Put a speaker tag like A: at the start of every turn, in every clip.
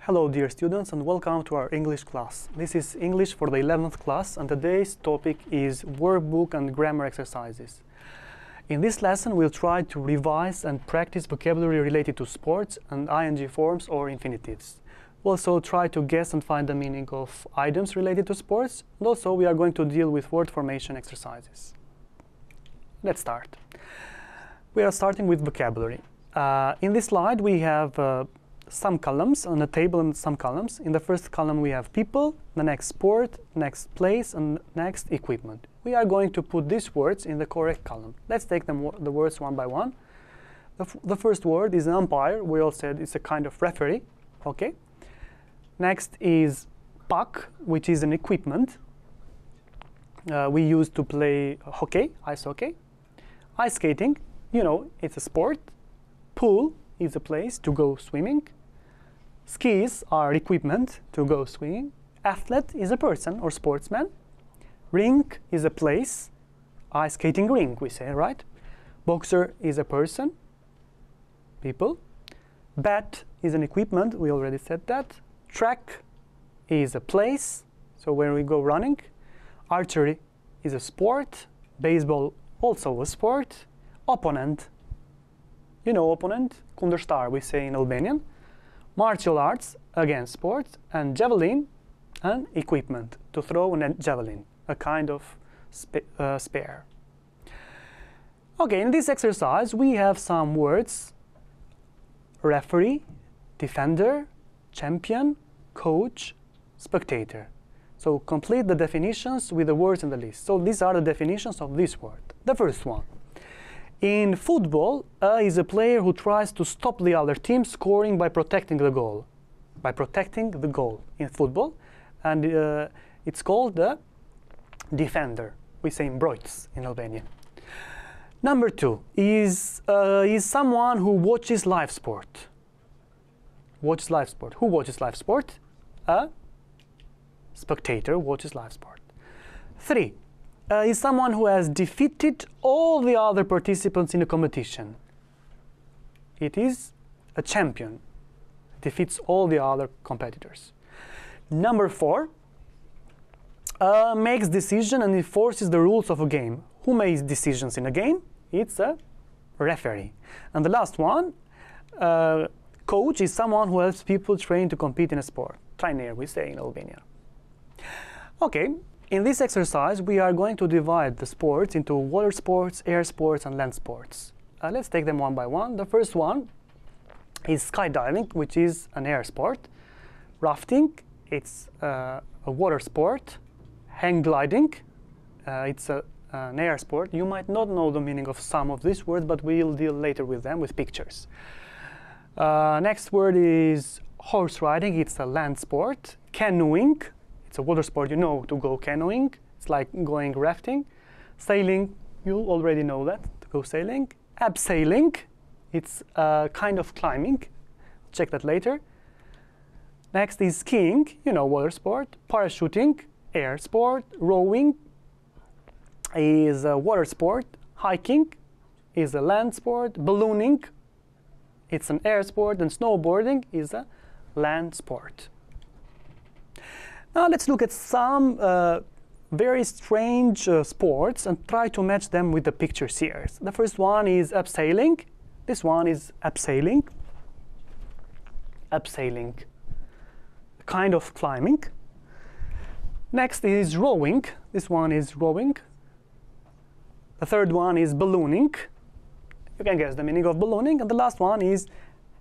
A: Hello dear students and welcome to our English class. This is English for the 11th class and today's topic is workbook and grammar exercises. In this lesson we'll try to revise and practice vocabulary related to sports and ing forms or infinitives. We'll also try to guess and find the meaning of items related to sports, and also we are going to deal with word formation exercises. Let's start. We are starting with vocabulary. In this slide we have some columns on a table and some columns. In the first column we have people, the next sport, next place, and next equipment. We are going to put these words in the correct column. Let's take the words one by one. The first word is an umpire. We all said it's a kind of referee. Okay. Next is puck, which is an equipment we use to play hockey, ice hockey. Ice skating, you know, it's a sport. Pool is a place to go swimming. Skis are equipment to go swimming. Athlete is a person or sportsman. Rink is a place. Ice skating rink, we say, right? Boxer is a person, people. Bat is an equipment, we already said that. Track is a place, so when we go running. Archery is a sport. Baseball also a sport. Opponent, you know opponent, kundërshtar we say in Albanian. Martial arts, again sports, and javelin, an equipment to throw a javelin, a kind of spear. Okay, in this exercise we have some words: referee, defender, champion, coach, spectator. So complete the definitions with the words in the list. So these are the definitions of this word. The first one. In football, is a player who tries to stop the other team scoring by protecting the goal. By protecting the goal in football. And it's called the defender. We say mbroits in Albanian. Number two is someone who watches live sport. Watches live sport. Who watches live sport? A spectator watches live sport. Three. Is someone who has defeated all the other participants in a competition. It is a champion. Defeats all the other competitors. Number four, makes decision and enforces the rules of a game. Who makes decisions in a game? It's a referee. And the last one, coach is someone who helps people train to compete in a sport. Trainer, we say in Albania. Okay. In this exercise, we are going to divide the sports into water sports, air sports, and land sports. Let's take them one by one. The first one is skydiving, which is an air sport. Rafting, it's a water sport. Hang gliding, it's an air sport. You might not know the meaning of some of these words, but we'll deal later with them with pictures. Next word is horse riding, it's a land sport. Canoeing, it's a water sport, you know, to go canoeing. It's like going rafting. Sailing, you already know that, to go sailing. Abseiling, it's a kind of climbing. Check that later. Next is skiing, you know, water sport. Parachuting, air sport. Rowing is a water sport. Hiking is a land sport. Ballooning, it's an air sport. And snowboarding is a land sport. Now let's look at some very strange sports and try to match them with the pictures here. The first one is abseiling. This one is abseiling. Abseiling, a kind of climbing. Next is rowing. This one is rowing. The third one is ballooning. You can guess the meaning of ballooning. And the last one is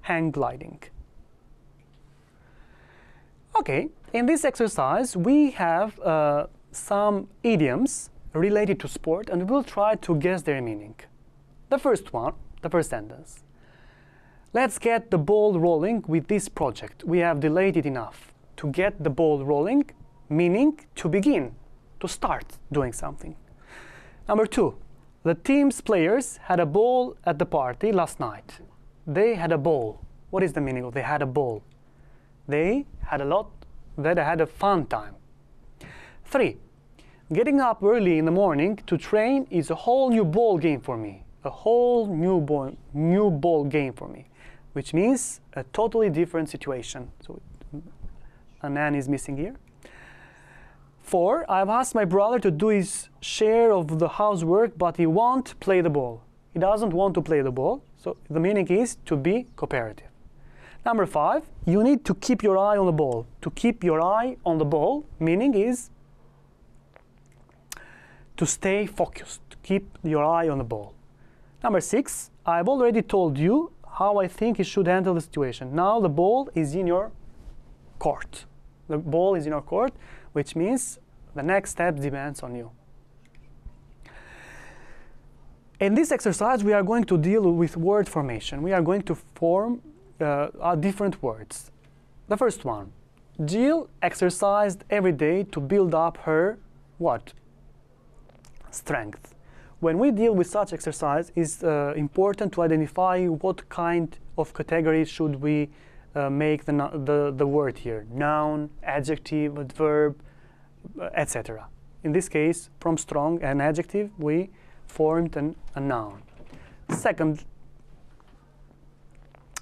A: hang gliding. Okay, in this exercise we have some idioms related to sport and we'll try to guess their meaning. The first one, the first sentence. Let's get the ball rolling with this project. We have delayed it enough. To get the ball rolling, meaning to begin, to start doing something. Number two, the team's players had a ball at the party last night. They had a ball. What is the meaning of they had a ball? They had a fun time. 3. Getting up early in the morning to train is a whole new ball game for me. A whole new ball game for me. Which means a totally different situation. So An N is missing here. 4, I've asked my brother to do his share of the housework, but he won't play the ball. He doesn't want to play the ball, so the meaning is to be cooperative. Number 5, you need to keep your eye on the ball. To keep your eye on the ball, meaning is to stay focused, to keep your eye on the ball. Number 6, I've already told you how I think you should handle the situation. Now the ball is in your court. The ball is in your court, which means the next step depends on you. In this exercise, we are going to deal with word formation. We are going to form different words. The first one, Jill exercised every day to build up her what? Strength. When we deal with such exercise, it's important to identify what kind of category should we make the word here. Noun, adjective, adverb, etc. In this case, from strong, an adjective, we formed a noun. Second,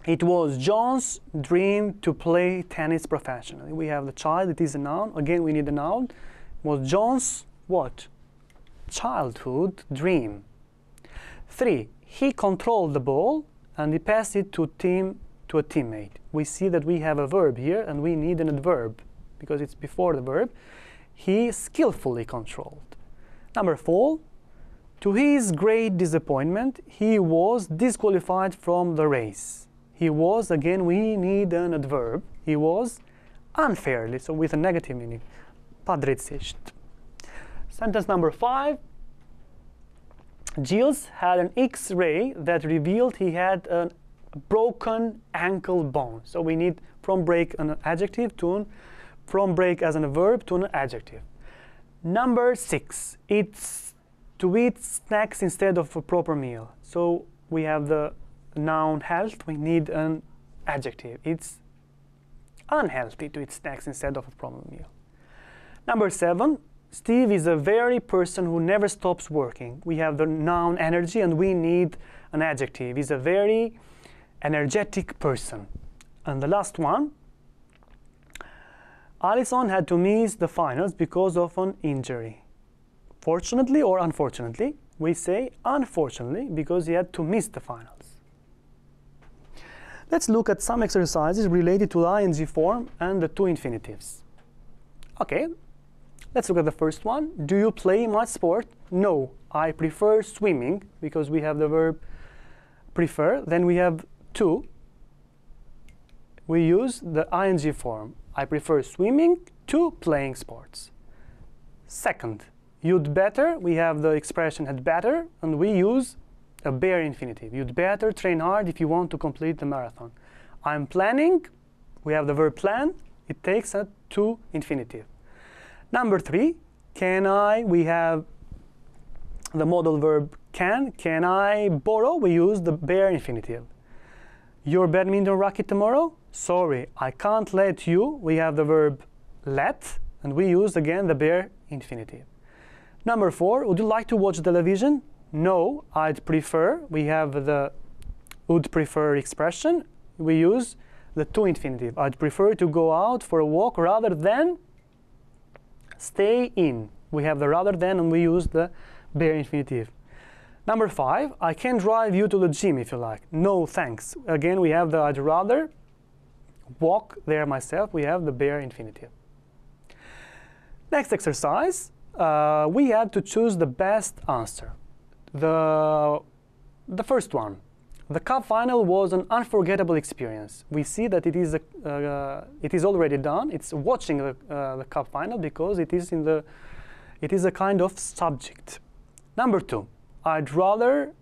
A: it was John's dream to play tennis professionally. We have the child, it is a noun. Again, we need a noun. It was John's what? Childhood dream. 3, he controlled the ball and he passed it to a teammate. We see that we have a verb here and we need an adverb because it's before the verb. He skillfully controlled. Number 4, to his great disappointment, he was disqualified from the race. He was, again, we need an adverb. He was unfairly, so with a negative meaning. Padrețești. Sentence number 5. Gilles had an X-ray that revealed he had a broken ankle bone. So we need from break an adjective from break as a verb to an adjective. Number 6. It's to eat snacks instead of a proper meal. So we have the noun health. We need an adjective. It's unhealthy to eat snacks instead of a proper meal. Number 7. Steve is a very person who never stops working. We have the noun energy and we need an adjective. He's a very energetic person. And the last one, Alison had to miss the finals because of an injury. Fortunately or unfortunately? We say unfortunately because he had to miss the finals. Let's look at some exercises related to the ing form and the two infinitives. Okay. Let's look at the first one. Do you play much sport? No, I prefer swimming because we have the verb prefer. Then we have to. We use the ing form. I prefer swimming to playing sports. Second, you'd better. We have the expression had better and we use a bare infinitive. You'd better train hard if you want to complete the marathon. I'm planning. We have the verb plan. It takes a to infinitive. Number 3, can I, we have the modal verb can. Can I borrow? We use the bare infinitive. Your badminton racket tomorrow? Sorry, I can't let you. We have the verb let, and we use again the bare infinitive. Number 4, would you like to watch television? No, I'd prefer. We have the would prefer expression. We use the to infinitive. I'd prefer to go out for a walk rather than stay in. We have the rather than and we use the bare infinitive. Number 5, I can drive you to the gym if you like. No, thanks. Again, we have the I'd rather walk there myself. We have the bare infinitive. Next exercise, we have to choose the best answer. The first one. The cup final was an unforgettable experience. We see that it is already done. It's watching the cup final because it is a kind of subject. Number 2, I'd rather,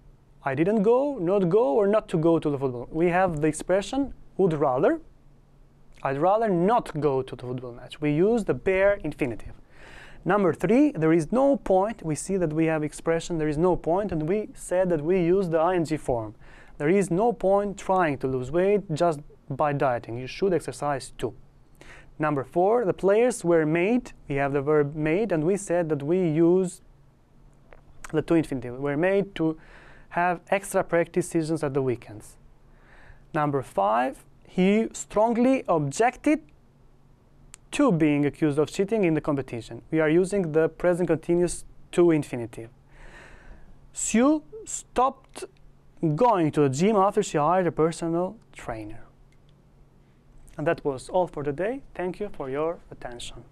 A: I didn't go, not go, or not to go to the football. We have the expression would rather. I'd rather not go to the football match. We use the bare infinitive. Number 3, there is no point. We see that we have expression there is no point, and we said that we use the ing form. There is no point trying to lose weight just by dieting. You should exercise too. Number 4, the players were made. We have the verb made, and we said that we use the to infinitive. We're made to have extra practice sessions at the weekends. Number 5, he strongly objected to being accused of cheating in the competition. We are using the present continuous to infinitive. Sue stopped going to the gym after she hired a personal trainer. And that was all for today. Thank you for your attention.